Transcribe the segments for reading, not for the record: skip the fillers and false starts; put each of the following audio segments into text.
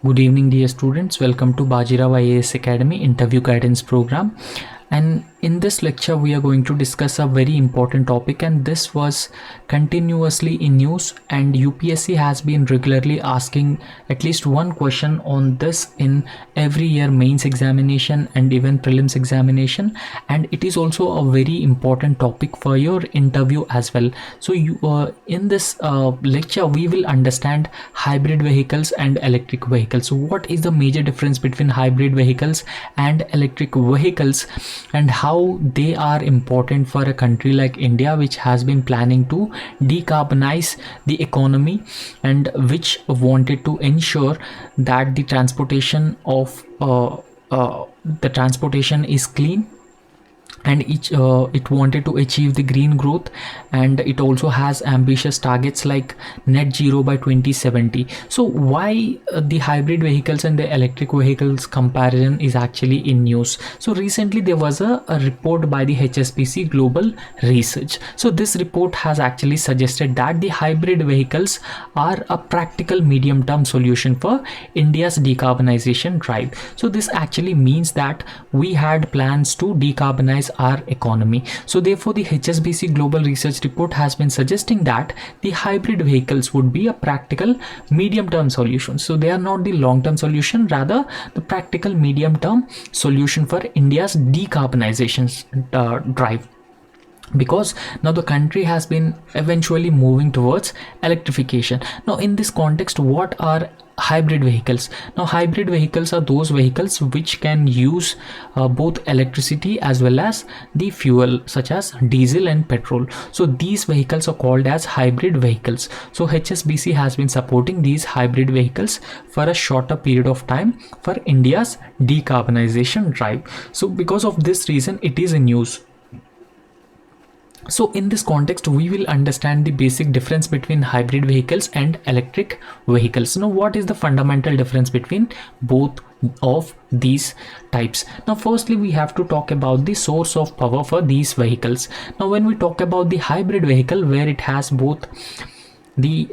Good evening, dear students. Welcome to Bajirao IAS Academy interview guidance program. And in this lecture, we are going to discuss a very important topic, and this was continuously in news. And UPSC has been regularly asking at least one question on this in every year mains examination and even prelims examination. And it is also a very important topic for your interview as well. So in this lecture, we will understand hybrid vehicles and electric vehicles. So what is the major difference between hybrid vehicles and electric vehicles, and how they are important for a country like India, which has been planning to decarbonize the economy and which wanted to ensure that the transportation of the transportation is clean, and it wanted to achieve the green growth, and it also has ambitious targets like net zero by 2070. So why the hybrid vehicles and the electric vehicles comparison is actually in news? So recently there was a report by the HSBC Global Research. So this report has actually suggested that the hybrid vehicles are a practical medium term solution for India's decarbonization drive. So this actually means that we had plans to decarbonize our economy. So therefore the HSBC Global Research report has been suggesting that the hybrid vehicles would be a practical medium term solution. So they are not the long term solution, rather the practical medium term solution for India's decarbonization drive, because now the country has been eventually moving towards electrification. Now in this context, what are hybrid vehicles? Now hybrid vehicles are those vehicles which can use both electricity as well as the fuel such as diesel and petrol. So these vehicles are called as hybrid vehicles. So HSBC has been supporting these hybrid vehicles for a shorter period of time for India's decarbonization drive. So because of this reason, it is in news. So in this context, we will understand the basic difference between hybrid vehicles and electric vehicles. Now, what is the fundamental difference between both of these types? Now, firstly, we have to talk about the source of power for these vehicles. Now, when we talk about the hybrid vehicle, where it has both the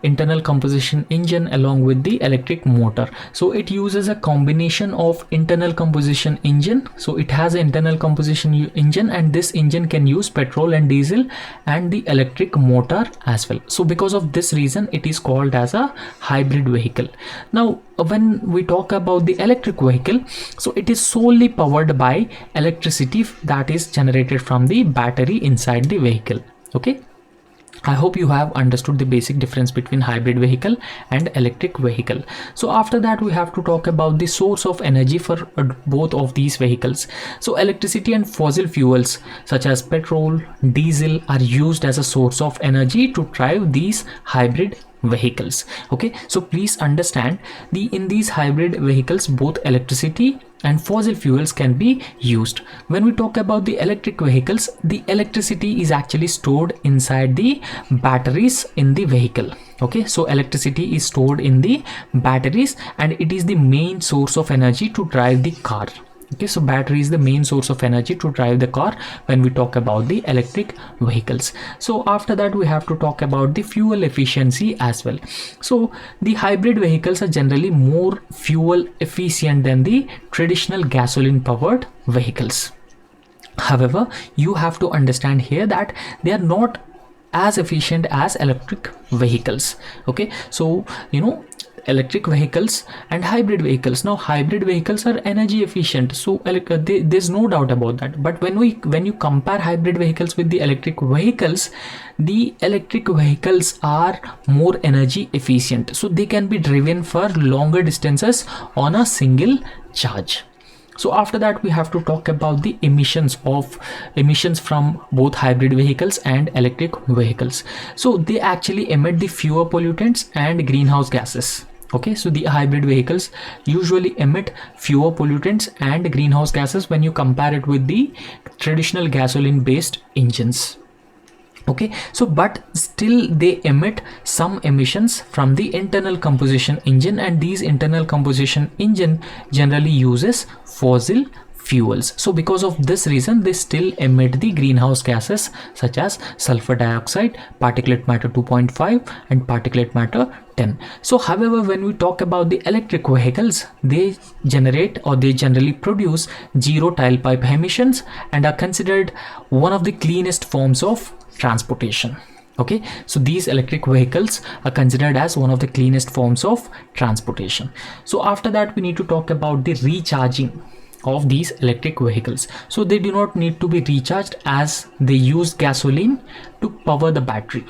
internal combustion engine along with the electric motor, so it uses a combination of internal combustion engine. So it has an internal combustion engine, and this engine can use petrol and diesel and the electric motor as well. So because of this reason, it is called as a hybrid vehicle. Now when we talk about the electric vehicle, so it is solely powered by electricity that is generated from the battery inside the vehicle. Okay, I hope you have understood the basic difference between hybrid vehicle and electric vehicle. So after that, we have to talk about the source of energy for both of these vehicles. So electricity and fossil fuels such as petrol, diesel are used as a source of energy to drive these hybrid vehicles. Okay, so please understand, in these hybrid vehicles both electricity and fossil fuels can be used. When we talk about the electric vehicles, the electricity is actually stored inside the batteries in the vehicle. Okay, so electricity is stored in the batteries, and it is the main source of energy to drive the car. Okay, so battery is the main source of energy to drive the car when we talk about the electric vehicles. So after that, we have to talk about the fuel efficiency as well. So the hybrid vehicles are generally more fuel efficient than the traditional gasoline powered vehicles. However, you have to understand here that they are not as efficient as electric vehicles. Okay, so electric vehicles and hybrid vehicles. Now hybrid vehicles are energy efficient, so there's no doubt about that. But when you compare hybrid vehicles with the electric vehicles are more energy efficient, so they can be driven for longer distances on a single charge. So after that, we have to talk about the emissions from both hybrid vehicles and electric vehicles. So they actually emit the fewer pollutants and greenhouse gases. Okay, so the hybrid vehicles usually emit fewer pollutants and greenhouse gases when you compare it with the traditional gasoline based engines. Okay, so but still they emit some emissions from the internal combustion engine, and these internal combustion engine generally uses fossil fuels. So because of this reason, they still emit the greenhouse gases such as sulfur dioxide, particulate matter 2.5 and particulate matter 10. So however, when we talk about the electric vehicles, they generate or they generally produce zero tailpipe emissions and are considered one of the cleanest forms of transportation. Okay, so these electric vehicles are considered as one of the cleanest forms of transportation. So after that, we need to talk about the recharging of these electric vehicles. So they do not need to be recharged as they use gasoline to power the battery.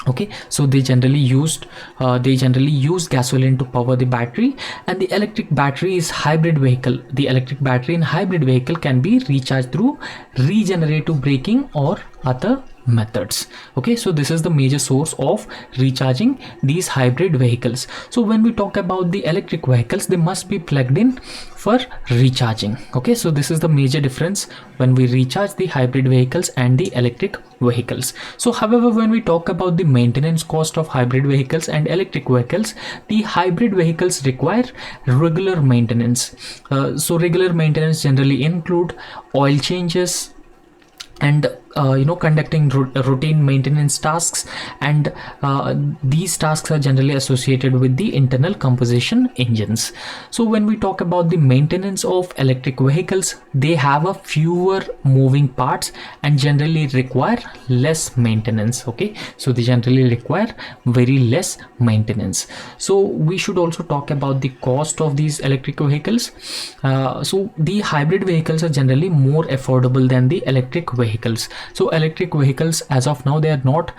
Okay, so they generally use gasoline to power the battery, and the electric battery is hybrid vehicle. The electric battery in hybrid vehicle can be recharged through regenerative braking or other methods. Okay, so this is the major source of recharging these hybrid vehicles. So when we talk about the electric vehicles, they must be plugged in for recharging. Okay, so this is the major difference when we recharge the hybrid vehicles and the electric vehicles. So however, when we talk about the maintenance cost of hybrid vehicles and electric vehicles, the hybrid vehicles require regular maintenance. So regular maintenance generally include oil changes and conducting routine maintenance tasks, and these tasks are generally associated with the internal combustion engines. So when we talk about the maintenance of electric vehicles, they have a fewer moving parts and generally require less maintenance. Okay, so they generally require very less maintenance. So we should also talk about the cost of these electric vehicles. So the hybrid vehicles are generally more affordable than the electric vehicles. So electric vehicles as of now, they are not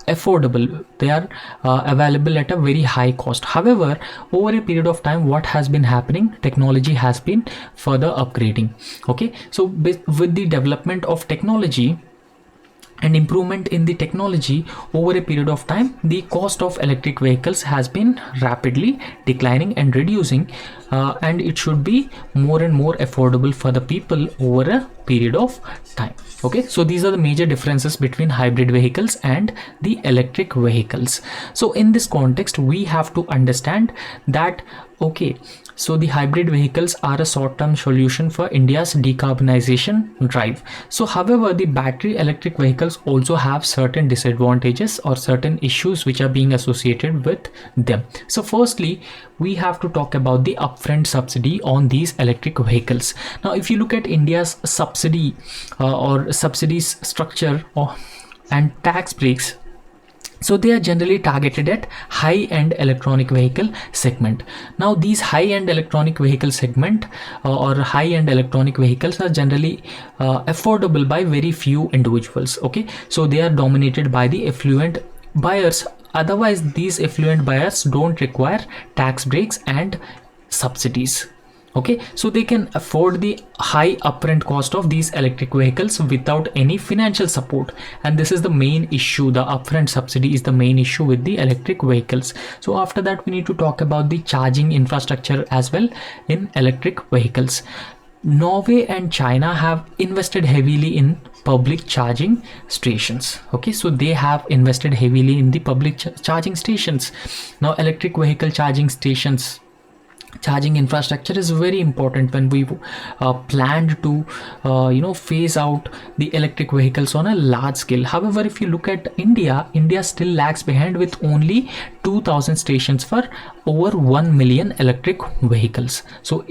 affordable. They are available at a very high cost. However, over a period of time, what has been happening, technology has been further upgrading. Okay, so with the development of technology and improvement in the technology over a period of time, the cost of electric vehicles has been rapidly declining and reducing, and it should be more and more affordable for the people over a period of time. Okay, so these are the major differences between hybrid vehicles and the electric vehicles. So in this context, we have to understand that, okay, so the hybrid vehicles are a short-term solution for India's decarbonization drive. So however, the battery electric vehicles also have certain disadvantages or certain issues which are being associated with them. So firstly, we have to talk about the upfront subsidy on these electric vehicles. Now, if you look at India's subsidy or subsidies structure and tax breaks, so they are generally targeted at high-end electronic vehicle segment. Now these high-end electronic vehicle segment or high-end electronic vehicles are generally affordable by very few individuals. Okay, so they are dominated by the affluent buyers. Otherwise, these affluent buyers don't require tax breaks and subsidies. Okay, so they can afford the high upfront cost of these electric vehicles without any financial support, and this is the main issue. The upfront subsidy is the main issue with the electric vehicles. So after that, we need to talk about the charging infrastructure as well in electric vehicles. Norway and China have invested heavily in public charging stations. Okay, so they have invested heavily in the public charging stations. Now electric vehicle charging stations, charging infrastructure is very important when we planned to phase out the electric vehicles on a large scale. However, if you look at India still lags behind with only 2,000 stations for over 1 million electric vehicles. So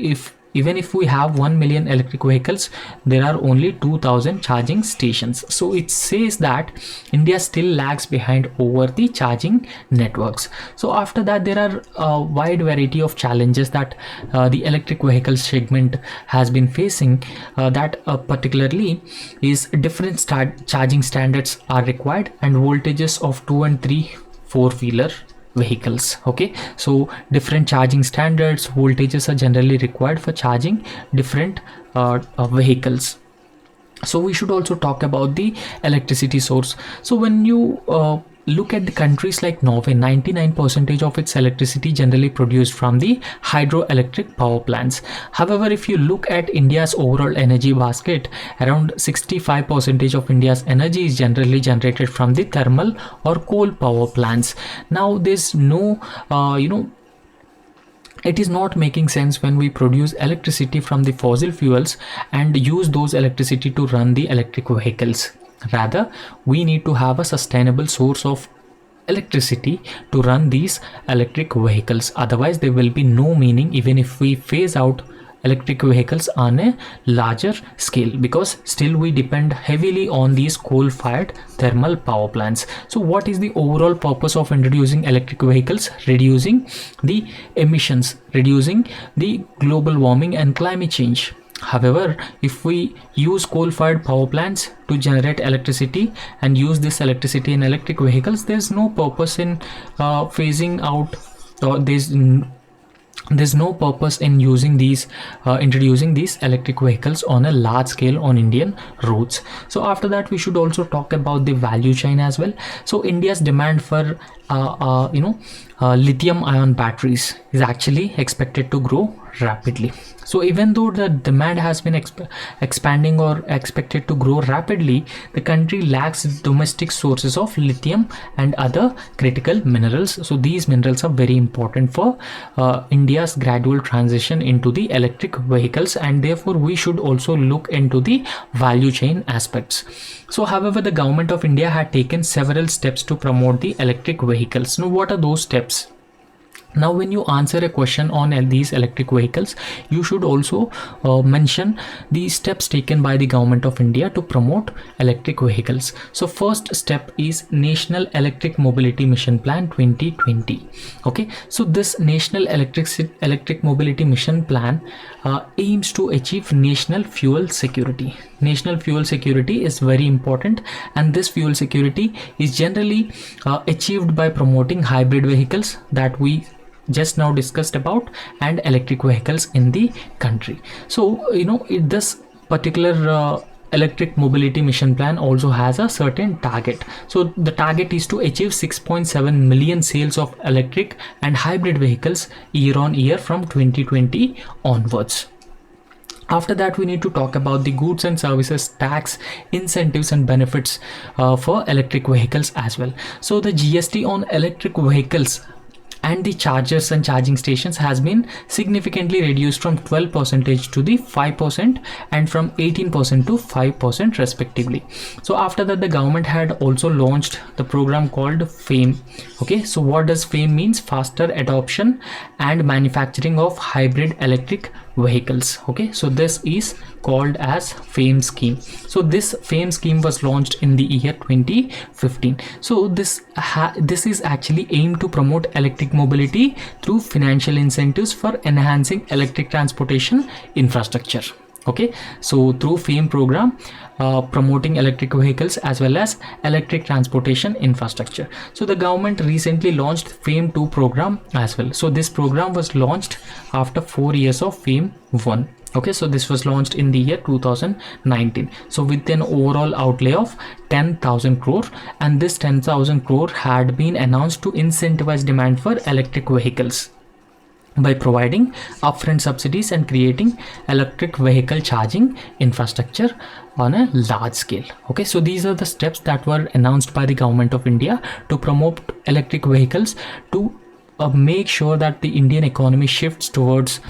even if we have 1 million electric vehicles, there are only 2,000 charging stations. So it says that India still lags behind over the charging networks. So after that, there are a wide variety of challenges that the electric vehicle segment has been facing. That particularly is different charging standards are required, and voltages of 2 and 3 4-wheeler vehicles. Okay, so different charging standards, voltages are generally required for charging different vehicles. So we should also talk about the electricity source. So when you look at the countries like Norway, 99% of its electricity generally produced from the hydroelectric power plants. However, if you look at India's overall energy basket, around 65% of India's energy is generally generated from the thermal or coal power plants. Now there's no it is not making sense when we produce electricity from the fossil fuels and use those electricity to run the electric vehicles. Rather, we need to have a sustainable source of electricity to run these electric vehicles. Otherwise, there will be no meaning even if we phase out electric vehicles on a larger scale, because still we depend heavily on these coal-fired thermal power plants. So what is the overall purpose of introducing electric vehicles? Reducing the emissions, reducing the global warming and climate change. However, if we use coal-fired power plants to generate electricity and use this electricity in electric vehicles, there's no purpose in phasing out, or there's no purpose in using these introducing these electric vehicles on a large scale on Indian roads. So after that, we should also talk about the value chain as well. So India's demand for lithium ion batteries is actually expected to grow rapidly. So even though the demand has been expanding or expected to grow rapidly, the country lacks domestic sources of lithium and other critical minerals. So these minerals are very important for India's gradual transition into the electric vehicles, and therefore we should also look into the value chain aspects. So however, the government of India had taken several steps to promote the electric vehicles. Now what are those steps? Now when you answer a question on these electric vehicles, you should also mention the steps taken by the government of India to promote electric vehicles. So first step is National Electric Mobility Mission Plan 2020. Okay, so this National Electric Mobility Mission Plan aims to achieve national fuel security. National fuel security is very important, and this fuel security is generally achieved by promoting hybrid vehicles that we just now discussed about, and electric vehicles in the country. So this particular electric mobility mission plan also has a certain target. So the target is to achieve 6.7 million sales of electric and hybrid vehicles year on year from 2020 onwards. After that, we need to talk about the goods and services tax incentives and benefits for electric vehicles as well. So the GST on electric vehicles and the chargers and charging stations has been significantly reduced from 12% to the 5% and from 18% to 5% respectively. So after that, the government had also launched the program called FAME. Okay, so what does FAME means? Faster adoption and manufacturing of hybrid electric vehicles. Okay, so this is called as FAME scheme. So this FAME scheme was launched in the year 2015. So this is actually aimed to promote electric mobility through financial incentives for enhancing electric transportation infrastructure. Okay, so through FAME program, promoting electric vehicles as well as electric transportation infrastructure. So the government recently launched FAME 2 program as well. So this program was launched after 4 years of FAME 1. Okay, so this was launched in the year 2019. So with an overall outlay of 10,000 crore, and this 10,000 crore had been announced to incentivize demand for electric vehicles by providing upfront subsidies and creating electric vehicle charging infrastructure on a large scale. Okay, so these are the steps that were announced by the government of India to promote electric vehicles, to make sure that the Indian economy shifts towards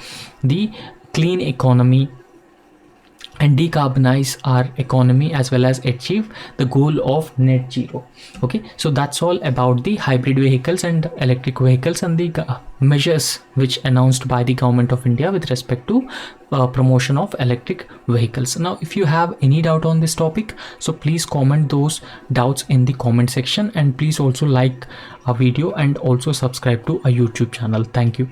the clean economy and decarbonize our economy as well as achieve the goal of net zero. Okay, so that's all about the hybrid vehicles and electric vehicles and the measures which announced by the government of India with respect to promotion of electric vehicles. Now if you have any doubt on this topic, so please comment those doubts in the comment section, and please also like our video and also subscribe to our YouTube channel. Thank you.